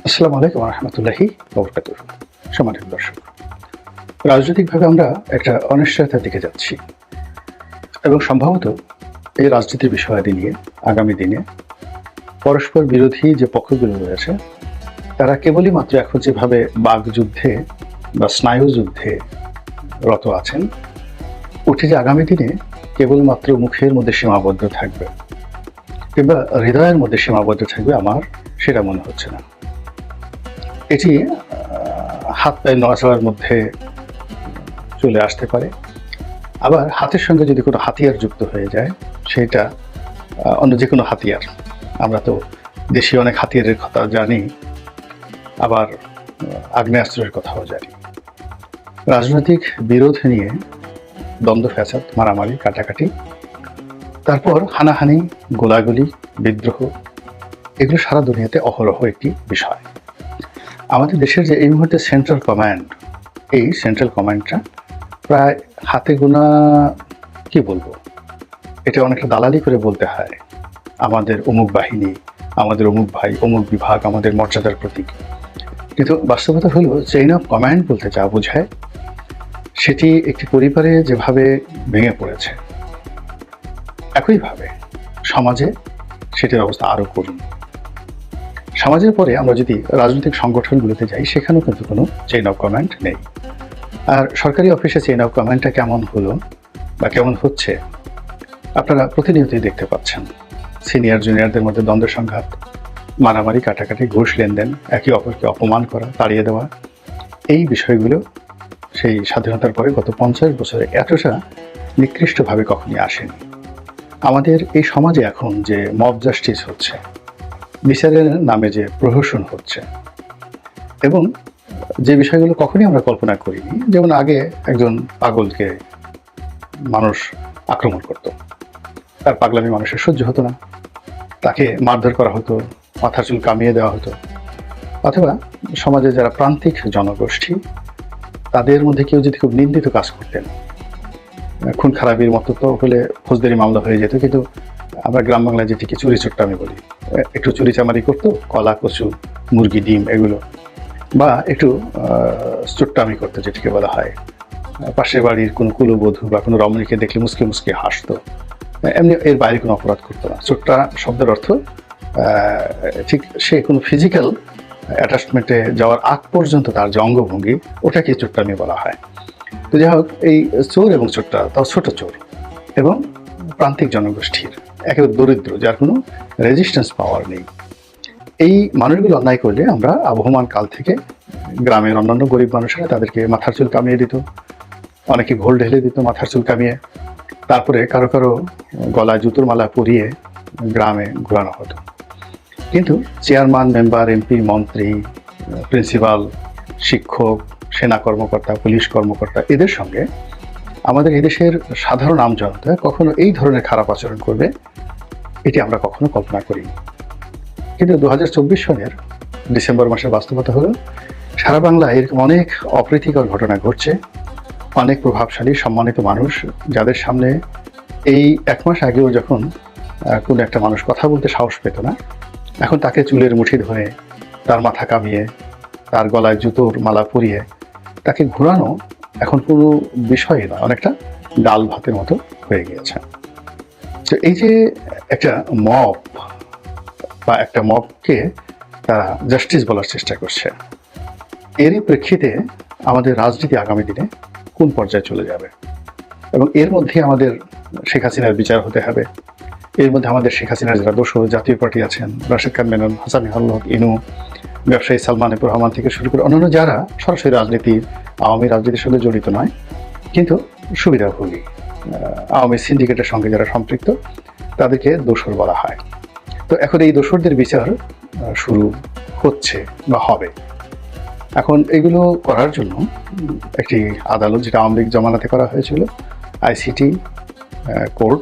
আসসালামু আলাইকুম রহমতুল্লাহি বরকাতুহ। সম্মানিত দর্শক, রাজনৈতিকভাবে আমরা একটা অনিশ্চয়তার দিকে যাচ্ছি এবং সম্ভবত এই রাজনীতির বিষয়াদি নিয়ে আগামী দিনে পরস্পর বিরোধী যে পক্ষগুলো রয়েছে তারা কেবলই মাত্র এখন যেভাবে বাগযুদ্ধে বা স্নায়ুযুদ্ধে রত আছেন, উঠে যে আগামী দিনে কেবলমাত্র মুখের মধ্যে সীমাবদ্ধ থাকবে কিংবা হৃদয়ের মধ্যে সীমাবদ্ধ থাকবে, আমার সেটা মনে হচ্ছে না। এটি হাত পায়ে নড়াচড়ার মধ্যে চলে আসতে পারে, আবার হাতের সঙ্গে যদি কোনো হাতিয়ার যুক্ত হয়ে যায় সেটা অন্য যে কোনো হাতিয়ার। আমরা তো দেশীয় অনেক হাতিয়ারের কথা জানি, আবার আগ্নেয়াস্ত্রের কথাও জানি। রাজনৈতিক বিরোধ নিয়ে দ্বন্দ্ব ফ্যাসাদ, মারামারি, কাটাকাটি, তারপর হানাহানি, গোলাগুলি, বিদ্রোহ, এগুলো সারা দুনিয়াতে অহরহ একটি বিষয়। আমাদের দেশের যে এই মুহূর্তে সেন্ট্রাল কমান্ড, এই সেন্ট্রাল কমান্ডটা প্রায় হাতে গোনা, কি বলবো, এটা অনেকটা দালালি করে বলতে হয় আমাদের অমুক বাহিনী, আমাদের অমুক ভাই, অমুক বিভাগ, আমাদের মর্যাদার প্রতীক। কিন্তু বাস্তবতা হলো চেইন অফ কমান্ড বলতে যা বোঝায় সেটি একটি পরিবারে যেভাবে ভেঙে পড়েছে, একইভাবে সমাজে সেটির অবস্থা আরও করুন। সমাজের পরে আমরা যদি রাজনৈতিক সংগঠনগুলোতে যাই, সেখানেও কিন্তু কোনো চেইন অফ কমান্ড নেই। আর সরকারি অফিসে চেইন অফ কমান্ডটা কেমন হলো বা কেমন হচ্ছে আপনারা প্রতিনিয়তই দেখতে পাচ্ছেন। সিনিয়র জুনিয়রদের মধ্যে দ্বন্দ্ব সংঘাত, মারামারি, কাটাকাটি, ঘুষ লেনদেন, একে অপরকে অপমান করা, তাড়িয়ে দেওয়া, এই বিষয়গুলো সেই স্বাধীনতার পরে গত 50 বছরে এতটা নিকৃষ্টভাবে কখনই আসেনি। আমাদের এই সমাজে এখন যে মব জাস্টিস হচ্ছে, বিচারের নামে যে প্রহসন হচ্ছে, এবং যে বিষয়গুলো কখনই আমরা কল্পনা করিনি, যেমন আগে একজন পাগলকে মানুষ আক্রমণ করত, তার পাগলামি মানুষের সহ্য হতো না, তাকে মারধর করা হতো, মাথার চুল কামিয়ে দেওয়া হতো। অথবা সমাজে যারা প্রান্তিক জনগোষ্ঠী, তাদের মধ্যে কেউ যদি খুব নিন্দিত কাজ করতেন, খুন খারাপির মতো তো হলে ফৌজদারি মামলা হয়ে যেত, কিন্তু আমরা গ্রাম বাংলায় যেটিকে চুরি চোট্টা আমি বলি, একটু চুরি চামারি করতো, কলা, কচু, মুরগি, ডিম, এগুলো, বা একটু চোট্টামি করতো যেটিকে বলা হয়, পাশের বাড়ির কোনো কুলবধূ বা কোনো রমণীকে দেখলে মুসকে মুসকে হাসতো, এমনি এর বাইরে কোনো অপরাধ করতো না। চোট্টা শব্দের অর্থ ঠিক সে কোনো ফিজিক্যাল অ্যাটাচমেন্টে যাওয়ার আগ পর্যন্ত তার যে অঙ্গভঙ্গি, ওটাকে চোট্টামি বলা হয়। তো যাই হোক, এই চোর এবং চোট্টা, তাও ছোট চোর এবং প্রান্তিক জনগোষ্ঠীর একেবারে দরিদ্র, যার কোনো রেজিস্ট্যান্স পাওয়ার নেই, এই মানুষগুলো অন্যায় করলে আমরা আবহমান কাল থেকে গ্রামের অন্যান্য গরিব মানুষেরা তাদেরকে মাথার চুল কামিয়ে দিত, অনেকে ঘোল ঢেলে দিত মাথার চুল কামিয়ে, তারপরে কারো কারো গলায় জুতোর মালা পরিয়ে গ্রামে ঘোরানো হতো। কিন্তু চেয়ারম্যান, মেম্বার, এমপি, মন্ত্রী, প্রিন্সিপাল, শিক্ষক, সেনা কর্মকর্তা, পুলিশ কর্মকর্তা, এদের সঙ্গে আমাদের এদেশের সাধারণ আমজনতা কখনো এই ধরনের খারাপ আচরণ করবে, এটি আমরা কখনো কল্পনা করিনি। কিন্তু 2024 সনের ডিসেম্বর মাসের বাস্তবতা হলো সারা বাংলায় এরকম অনেক অপ্রীতিকর ঘটনা ঘটছে। অনেক প্রভাবশালী সম্মানিত মানুষ, যাদের সামনে এই 1 মাস আগেও যখন কোনো একটা মানুষ কথা বলতে সাহস পেত না, এখন তাকে চুলের মুঠি ধরে, তার মাথা কামিয়ে, তার গলায় জুতোর মালা পরিয়ে তাকে ঘোরানো এখন কোনো বিষয়ই নয়, অনেকটা ডাল ভাতের মতো হয়ে গিয়েছে। তো এই যে একটা মব বা একটা মবকে তারা জাস্টিস বলার চেষ্টা করছে, এরই প্রেক্ষিতে আমাদের রাজনীতি আগামী দিনে কোন পর্যায়ে চলে যাবে, এবং এর মধ্যে আমাদের শেখ হাসিনার বিচার হতে হবে। এর মধ্যে আমাদের শেখ হাসিনার যারা দোষর জাতীয় পার্টি আছেন, রাশেদ খান মেনন, হাসান হক, ইনু, ব্যবসায়ী সালমান এফ রহমান থেকে শুরু করে অন্যান্য যারা সরাসরি রাজনীতি, আওয়ামী রাজনীতির সঙ্গে জড়িত নয় কিন্তু সুবিধাভোগী, আওয়ামী সিন্ডিকেটের সঙ্গে যারা সম্পৃক্ত, তাদেরকে দোষর বলা হয়। তো এখন এই দোষরদের বিচার শুরু হচ্ছে বা হবে। এখন এগুলো করার জন্য একটি আদালত, যেটা আওয়ামী লীগ জমানাতে করা হয়েছিল, আইসিটি কোর্ট,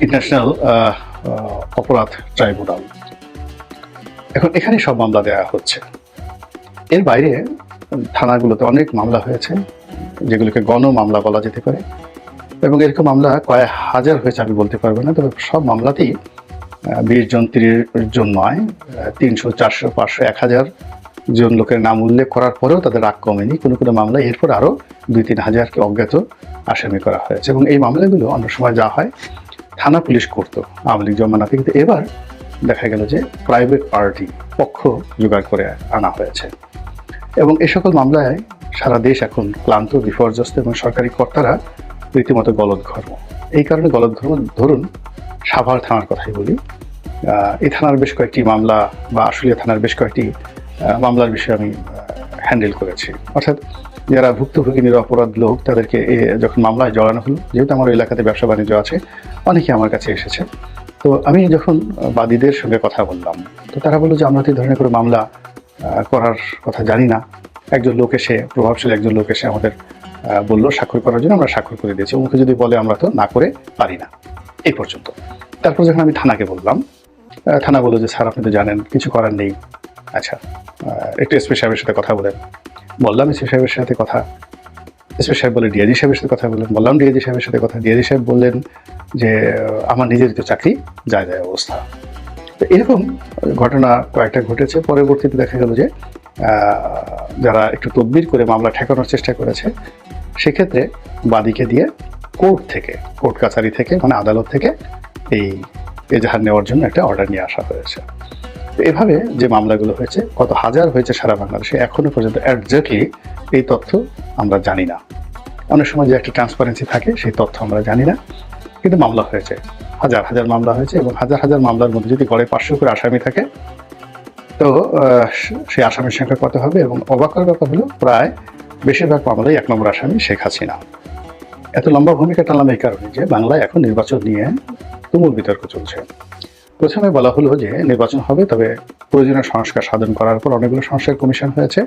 ইন্টারন্যাশনাল অপরাধ ট্রাইব্যুনাল, এখন এখানে সব মামলা দেওয়া হচ্ছে। এর বাইরে থানাগুলোতে অনেক মামলা হয়েছে, যেগুলোকে গণ মামলা বলা যেতে পারে, এবং এরকম মামলা কয়েক হাজার হয়েছে আমি বলতে পারবো না, তবে সব মামলাতেই 20 জন 30 জন নয়, 300 400 500 1000 জন লোকের নাম উল্লেখ করার পরেও তাদের রাগ কমেনি। কোনো কোনো মামলায় এরপর আরও 2-3 হাজারকে অজ্ঞাত আসামি করা হয়েছে। এবং এই মামলাগুলো অন্য সময় যা হয় থানা পুলিশ করতো আওয়ামী লীগ জমানাতে, কিন্তু এবার দেখা গেল যে প্রাইভেট পার্টি পক্ষ জোগাড় করে আনা হয়েছে। এবং এই সকল মামলায় সারা দেশ এখন ক্লান্ত, বিপর্যস্ত এবং সরকারি কর্তারা রীতিমতো গলদঘর্ম। এই কারণে গলদঘর্ম, ধরুন সাভার থানার কথাই বলি, এই থানার বেশ কয়েকটি মামলা বা আশুলিয়া থানার বেশ কয়েকটি মামলার বিষয়ে আমি হ্যান্ডেল করেছি। অর্থাৎ যারা ভুক্তভোগী নিরপরাধ লোক তাদেরকে যখন মামলায় জড়ানো হলো, যেহেতু আমার এলাকাতে ব্যবসা বাণিজ্য আছে, অনেকে আমার কাছে এসেছে। তো আমি যখন বাদীদের সঙ্গে কথা বললাম, তো তারা বললো যে আমরা তো এই ধরনের করে মামলা করার কথা জানি না। একজন লোক এসে, প্রভাবশালী একজন লোক এসে আমাদের বললো স্বাক্ষর করার জন্য, আমরা স্বাক্ষর করে দিয়েছি। ওকে যদি বলে আমরা তো না করে পারি না, এই পর্যন্ত। তারপর যখন আমি থানাকে বললাম, থানা বললো যে স্যার আপনি তো জানেন কিছু করার নেই। আচ্ছা, একটু এসপি সাহেবের সাথে কথা বলেন। বললাম এসপি সাহেবের সাথে কথা, এসপি সাহেব বলে ডিআইজি সাহেবের সাথে কথা বলেন। বললাম ডিআইজি সাহেবের সাথে কথা, ডিআইজি সাহেব বললেন যে আমার নিজেরই তো চাকরি যায় অবস্থা। তো এরকম ঘটনা কয়েকটা ঘটেছে। পরবর্তীতে দেখা গেল যে যারা একটু তদবির করে মামলা ঠেকানোর চেষ্টা করেছে, সেক্ষেত্রে বাদীকে দিয়ে কোর্ট কাছারি থেকে, মানে আদালত থেকে এই এজাহার নেওয়ার জন্য একটা অর্ডার নিয়ে আসা হয়েছে। এভাবে যে মামলাগুলো হয়েছে, কত হাজার হয়েছে সারা বাংলাদেশে, এখনো পর্যন্ত একজ্যাক্টলি এই তথ্য আমরা জানি না। অনেক সময় যে একটা ট্রান্সপারেন্সি থাকে, সেই তথ্য আমরা জানি না, কিন্তু মামলা হয়েছে, হাজার হাজার মামলা হয়েছে। এবং হাজার হাজার মামলার মধ্যে যদি গড়ে 500 করে আসামি থাকে, তো সেই আসামির সংখ্যা কত হবে? এবং অবাক করার ব্যাপার হলো প্রায় বেশিরভাগ মামলায় 1 নম্বর আসামি শেখ হাসিনা। এত লম্বা ভূমিকা টানলাম এই কারণে যে বাংলায় এখন নির্বাচন নিয়ে তুমুল বিতর্ক চলছে। প্রথমে বলা হলো যে নির্বাচন হবে, তবে প্রয়োজনীয় সংস্কার সাধন করার পর অনেকগুলো সংস্কার কমিশন হয়েছে।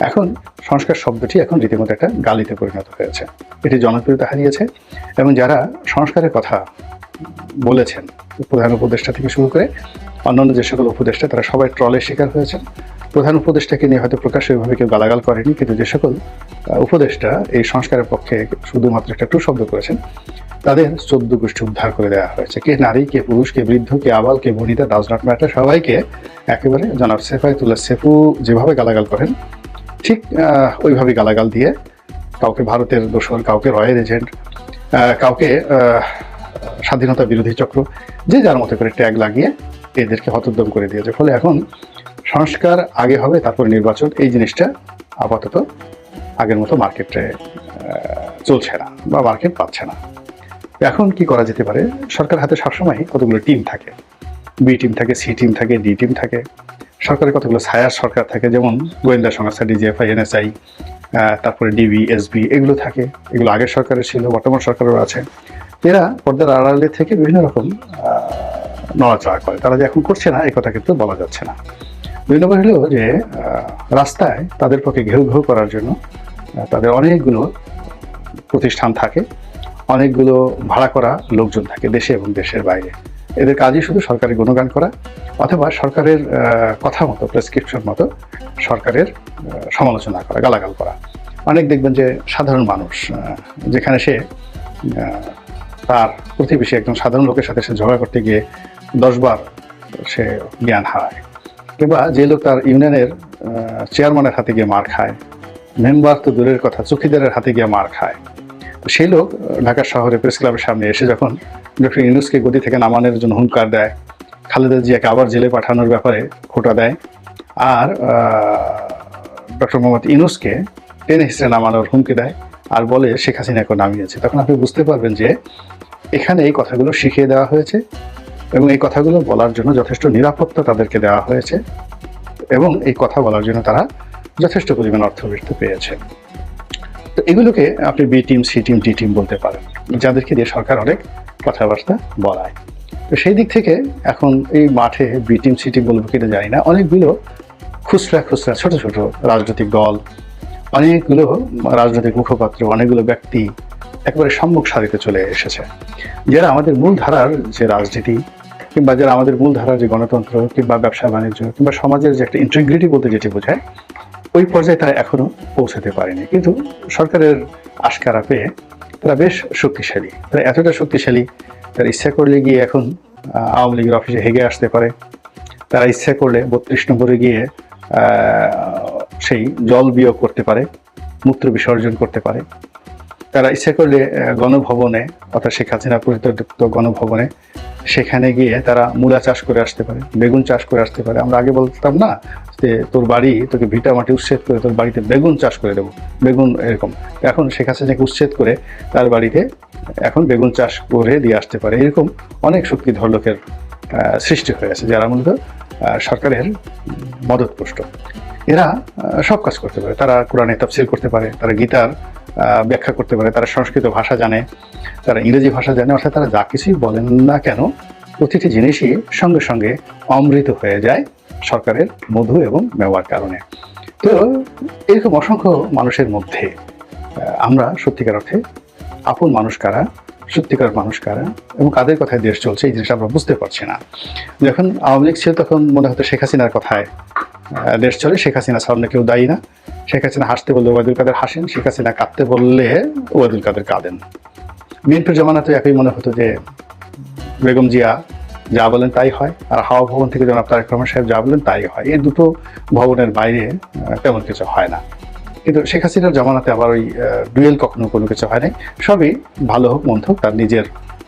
এখন সংস্কার শব্দটি এখন রীতিমতো একটা গালিতে পরিণত হয়েছে, এটি জনপ্রিয়তা হারিয়েছে। এবং যারা সংস্কারের কথা বলেছেন, প্রধান উপদেষ্টা থেকে শুরু করে অন্যান্য যে সকল উপদেষ্টা, তারা সবাই ট্রলের শিকার হয়েছেন। প্রধান উপদেষ্টাকে নিয়ে হয়তো প্রকাশ্যে ওইভাবে কেউ গালাগাল করেনি, কিন্তু যে সকল উপদেষ্টা এই সংস্কারের পক্ষে শুধুমাত্র একটা টু শব্দ করেছেন, তাদের 14 গোষ্ঠী উদ্ধার করে দেওয়া হয়েছে। কে নারী, কে পুরুষ, কে বৃদ্ধ, কে আবাল, কে বনিতা, ডাজ নট ম্যাটার, সবাইকে একেবারে জনাব সেফায়েতুল্লাহ সেফু যেভাবে গালাগাল করেন, ঠিক ওইভাবে গালাগাল দিয়ে কাউকে ভারতের দোসর, কাউকে রয়ের এজেন্ট, কাউকে স্বাধীনতা বিরোধী চক্র, যে যার মতো করে ট্যাগ লাগিয়ে এদেরকে হতোদ্যম করে দিয়েছে। ফলে এখন সংস্কার আগে হবে, তারপর নির্বাচন, এই জিনিসটা আপাতত আগের মতো মার্কেটে চলছে না বা মার্কেট পাচ্ছে না। এখন কি করা যেতে পারে? সরকার হাতে সবসময় কতগুলো টিম থাকে, বি টিম থাকে, সি টিম থাকে, ডি টিম থাকে। সরকারের কতগুলো ছায়ার সরকার থাকে, যেমন গোয়েন্দা সংস্থা, ডিজিএফআই, এনএসআই, তারপরে ডিবি, এসবি, এগুলো থাকে। এগুলো আগের সরকারের ছিল, বর্তমান সরকারেরও আছে। এরা পর্দার আড়ালে থেকে বিভিন্ন রকম নড়াচড়া করে। তারা যে এখন করছে না, এই কথা কিন্তু বলা যাচ্ছে না। দুই নম্বর হলো যে রাস্তায় তাদের পক্ষে ঘেউ ঘেউ করার জন্য তাদের অনেকগুলো প্রতিষ্ঠান থাকে, অনেকগুলো ভাড়া করা লোকজন থাকে দেশে এবং দেশের বাইরে। এদের কাজই শুধু সরকারের গুণগান করা, অথবা সরকারের কথা মতো, প্রেসক্রিপশন মতো সরকারের সমালোচনা করা, গালাগাল করা। অনেক দেখবেন যে সাধারণ মানুষ, যেখানে সে তার প্রতিবেশী একজন সাধারণ লোকের সাথে সে ঝগড়া করতে গিয়ে 10 বার সে জ্ঞান হারায়, কিংবা যে লোক তার ইউনিয়নের চেয়ারম্যানের হাতে গিয়ে মার খায়, মেম্বার তো দূরের কথা, চৌকিদারের হাতে গিয়ে মার খায়, সেই লোক ঢাকা শহরে প্রেস ক্লাবের সামনে এসে যখন ডক্টর ইউনূসকে গদি থেকে নামানোর জন্য হুঙ্কার দেয়, খালেদা জিয়াকে আবার জেলে পাঠানোর ব্যাপারে খোঁটা দেয়, আর ডক্টর মোহাম্মদ ইউনূসকে টেনে হিসেবে নামানোর হুমকি দেয়, আর বলে শেখ হাসিনাকে নামিয়েছে, তখন আপনি বুঝতে পারবেন যে এখানে এই কথাগুলো শিখিয়ে দেওয়া হয়েছে এবং এই কথাগুলো বলার জন্য যথেষ্ট নিরাপত্তা তাদেরকে দেওয়া হয়েছে, এবং এই কথা বলার জন্য তারা যথেষ্ট পরিমাণ অর্থবৃত্তি পেয়েছে। তো এগুলোকে আপনি B team, C team, D team বলতে পারেন, যাদেরকে দিয়ে সরকার অনেক কথাবার্তা বলায়। তো সেই দিক থেকে এখন এই মাঠে বি টিম, সি টিম বলবো কিনা জানি না, অনেকগুলো খুচরা ছোট ছোট রাজনৈতিক দল, অনেকগুলো রাজনৈতিক মুখপাত্র, অনেকগুলো ব্যক্তি একেবারে সম্মুখ সারিতে চলে এসেছে, যারা আমাদের মূল ধারার যে রাজনীতি, কিংবা যারা আমাদের মূল ধারার যে গণতন্ত্র, কিংবা ব্যবসা বাণিজ্য, কিংবা সমাজের যে একটা ইন্টিগ্রিটি বলতে যেটি বোঝায়, ওই পর্যায়ে তারা এখনো পৌঁছাতে পারেনি। কিন্তু সরকারের আশকারা পেয়ে তারা বেশ শক্তিশালী। তারা এতটা শক্তিশালী, তারা ইচ্ছা করলে গিয়ে এখন আওয়ামী লীগের অফিসে হেগে আসতে পারে, তারা ইচ্ছা করলে 32 নম্বরে গিয়ে সেই জল বিয়োগ করতে পারে, মূত্র বিসর্জন করতে পারে, তারা ইচ্ছা করলে গণভবনে অর্থাৎ শেখ হাসিনা পরিত্যক্ত গণভবনে সেখানে গিয়ে তারা মূলা চাষ করে আসতে পারে, বেগুন চাষ করে আসতে পারে। আমরা আগে বলতাম না যে তোর বাড়ি, তোকে ভিটা মাটি উচ্ছেদ করে তোর বাড়িতে বেগুন চাষ করে দেবো, বেগুন এরকম। এখন শেখ হাসিনাকে উচ্ছেদ করে তার বাড়িতে এখন বেগুন চাষ করে দিয়ে আসতে পারে। এরকম অনেক শক্তিধর লোকের সৃষ্টি হয়েছে যারা মূলত সরকারের মদতপুষ্ট। এরা সব কাজ করতে পারে, তারা কোরআনে তাফসীর করতে পারে, তারা গীতার ব্যাখ্যা করতে পারে, তারা সংস্কৃত ভাষা জানে, তারা ইংরেজি ভাষা জানে, অর্থাৎ তারা যা কিছুই বলেন না কেন প্রতিটি জিনিসই সঙ্গে সঙ্গে অমৃত হয়ে যায় সরকারের মধু এবং মেওয়ার কারণে। তো এরকম অসংখ্য মানুষের মধ্যে আমরা সত্যিকার অর্থে আপন মানুষ কারা, সত্যিকার মানুষ কারা এবং কাদের কথায় দেশ চলছে এই জিনিসটা আমরা বুঝতে পারছি না। যখন আওয়ামী লীগ ছিল তখন মনে হতো শেখ হাসিনার কথায় দেশ চলে, শেখ হাসিনা সামনে কেউ দায়ী না, শেখ হাসিনা হাসতে বললে ওবায়দুল কাদের হাসেন, শেখ হাসিনা কাঁদতে বললে ওবায়দুল কাদের কাঁদেন। বিএনপির জমানাতে একই মনে হতো যে বেগম জিয়া যা বলেন তাই হয়, আর হাওয়া ভবন থেকে জনাব তারেক রহমান সাহেব যা বলেন তাই হয়। এই দুটো ভবনের বাইরে তেমন কিছু হয় না। কিন্তু শেখ হাসিনার জমানাতে আবার ওই ডুয়েল কখনো কোনো কিছু হয় নাই, সবই ভালো হোক মন্দ হোক তার নিজের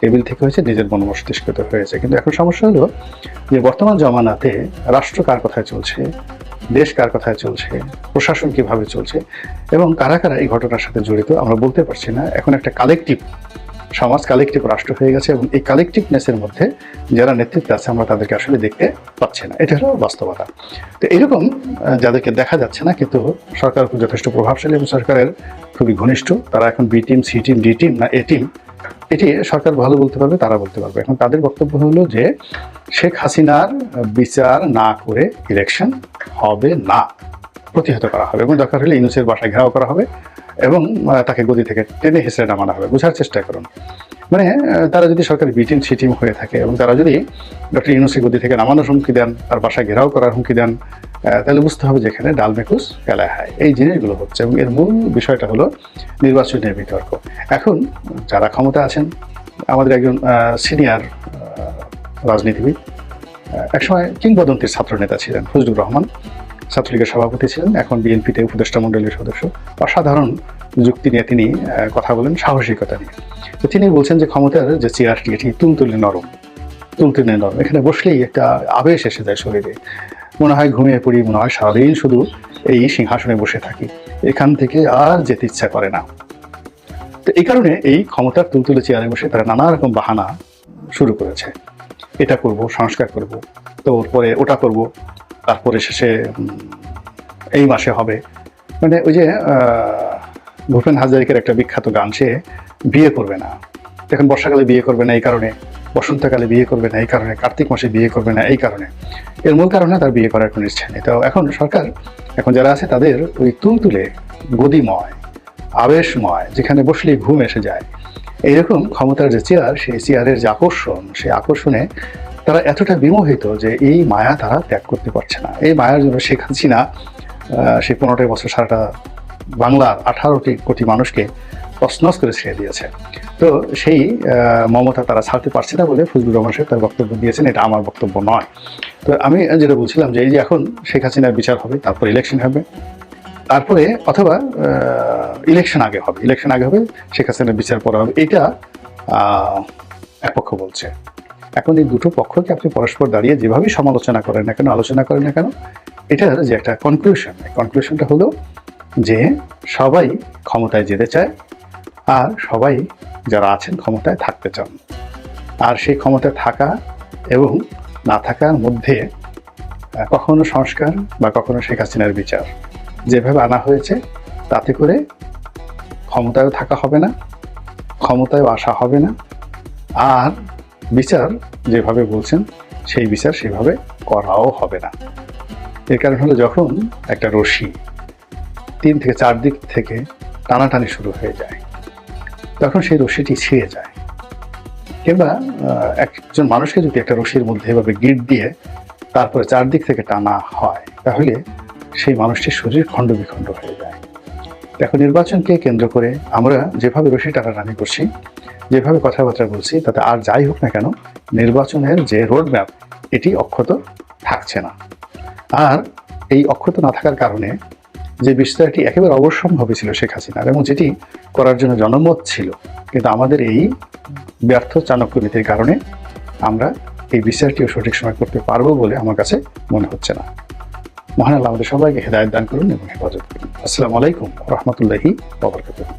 টেবিল থেকে হয়েছে, নিজের মনোমস্তিষ্কতে হয়েছে। কিন্তু এখন সমস্যা হলো যে বর্তমান জমানাতে রাষ্ট্র কার কথায় চলছে, দেশ কার কথায় চলছে, প্রশাসন কিভাবে চলছে এবং কারা কারা এই ঘটনার সাথে জড়িত আমরা বলতে পারছি না। এখন একটা কালেকটিভ সমাজ, কালেকটিভ রাষ্ট্র হয়ে গেছে এবং এই কালেকটিভনেসের মধ্যে যারা নেতৃত্বে আছে আমরা তাদেরকে আসলে দেখতে পাচ্ছি না। এটা হলো বাস্তবতা। তো এরকম যাদেরকে দেখা যাচ্ছে না কিন্তু সরকার যথেষ্ট প্রভাবশালী এবং সরকারের খুবই ঘনিষ্ঠ, তারা এখন B team, C team, D team না এ টিম, এটি সরকার ভালো বলতে পারবে, তারা বলতে পারবে। এখন তাদের বক্তব্য হলো যে শেখ হাসিনার বিচার না করে ইলেকশন হবে না, প্রতিহত করা হবে এবং দরকার হলে ইউনূসের বাসায় ঘেরাও করা হবে এবং তাকে গদি থেকে টেনে হেসড়ে নামানো হবে। বোঝার চেষ্টা করুন, মানে তারা যদি সরকারি বি টিম, সি টিম হয়ে থাকে এবং তারা যদি ডক্টর ইউনূসের গদি থেকে নামানোর হুমকি দেন, তার বাসায় ঘেরাও করার হুমকি দেন, তাহলে বুঝতে হবে যে এখানে ডাল মেকুস কেলায় হায়, এই জিনিসগুলো হচ্ছে। এবং এর মূল বিষয়টা হলো নির্বাচনের বিতর্ক। এখন যারা ক্ষমতা আছেন, আমাদের একজন সিনিয়র রাজনীতিবিদ, একসময় কিংবদন্তির ছাত্রনেতা ছিলেন ফজলুর রহমান, ছাত্রলীগের সভাপতি ছিলেন, এখন বিএনপিতে উপদেষ্টা মণ্ডলীর সদস্য। অসাধারণ যুক্তি নিয়ে তিনি কথা বলেন, সাহসিকতা নিয়ে। তো তিনি বলছেন যে ক্ষমতার যে চেয়ারটি এটি তুলতুলে নরম, তুলতুলে নরম, এখানে বসলেই একটা আবেশ এসে যায় শরীরে, মনে হয় ঘুমিয়ে পড়ি, মনে হয় সারাদিন শুধু এই সিংহাসনে বসে থাকি, এখান থেকে আর যেতে ইচ্ছা করে না। তো এই কারণে এই ক্ষমতার তুলতুলে চেয়ারে বসে তারা নানা রকম বাহানা শুরু করেছে, এটা করব, সংস্কার করব, তো পরে ওটা করব, তারপরে শেষে এই মাসে হবে। মানে ওই যে ভূপেন হাজারিকার একটা বিখ্যাত গান, সে বিয়ে করবে না, এখন বর্ষাকালে বিয়ে করবে না এই কারণে, বসন্তকালে বিয়ে করবে না এই কারণে, কার্তিক মাসে বিয়ে করবে না এই কারণে। এর মূল কারণে তার বিয়ে করার কোনো ইচ্ছা নেই। তো এখন সরকার, এখন যারা আছে তাদের ওই তুলতুলে গদিময়, আবেশময়, যেখানে বসলেই ঘুম এসে যায়, এইরকম ক্ষমতার যে চেয়ার, সেই চেয়ারের যে আকর্ষণ, সেই আকর্ষণে তারা এতটা বিমোহিত যে এই মায়া তারা ত্যাগ করতে পারছে না। এই মায়ার জন্য শেখ হাসিনা সেই 15টা বছর সারাটা বাংলার 18 কোটি মানুষকে তছনছ করে ছেড়ে দিয়েছে। তো সেই মমতা তারা ছাড়তে পারছে না বলে ফজলুর রহমান সাহেব তার বক্তব্য দিয়েছেন, এটা আমার বক্তব্য নয়। তো আমি যেটা বলছিলাম যে এই যে এখন শেখ হাসিনার বিচার হবে, তারপর ইলেকশন হবে, তারপরে অথবা ইলেকশন আগে হবে, ইলেকশন আগে হবে, শেখ হাসিনার বিচার পরে হবে, এটা এক পক্ষ বলছে। এখন এই দুটো পক্ষকে আপনি পরস্পর দাঁড়িয়ে যেভাবেই সমালোচনা করেন না কেন, আলোচনা করেন না কেন, এটার যে একটা কনক্লুশন, কনক্লুশনটা হলো যে সবাই ক্ষমতায় যেতে চায় আর সবাই যারা আছেন ক্ষমতায় থাকতে চান। আর সেই ক্ষমতায় থাকা এবং না থাকার মধ্যে কখনো সংস্কার বা কখনো শেখ হাসিনার বিচার যেভাবে আনা হয়েছে, তাতে করে ক্ষমতায়ও থাকা হবে না, ক্ষমতায়ও আসা হবে না, আর বিচার যেভাবে বলছেন সেই বিচার সেভাবে করাও হবে না। এর কারণ হলো যখন একটা রশি 3 থেকে 4 দিক থেকে টানাটানি শুরু হয়ে যায়, তখন সেই রশিটি ছিঁড়ে যায়। কিংবা একজন মানুষকে যদি একটা রশির মধ্যে এভাবে গিট দিয়ে তারপরে 4 দিক থেকে টানা হয়, তাহলে সেই মানুষটির শরীর খণ্ড বিখণ্ড হয়ে যায়। এখন নির্বাচনকে কেন্দ্র করে আমরা যেভাবে রশি টানাটানি করছি, যেভাবে কথাবার্তা বলছি, তাতে আর যাই হোক না কেন নির্বাচনের যে রোড ম্যাপ এটি অক্ষত থাকছে না। আর এই অক্ষত না থাকার কারণে যে বিস্তারটি একেবারে অবশ্যম্ভাবী ছিল শেখ হাসিনার, এবং যেটি করার জন্য জনমত ছিল, কিন্তু আমাদের এই ব্যর্থ চাণক্য নীতির কারণে আমরা এই বিচারটিও সঠিক সময় করতে পারবো বলে আমার কাছে মনে হচ্ছে না। মহান আল্লাহ আমাদের সবাইকে হেদায়েত দান করুন এবং হেফাজত করুন। আসসালামু আলাইকুম ওয়া রাহমাতুল্লাহি ওয়া বারাকাতুহু।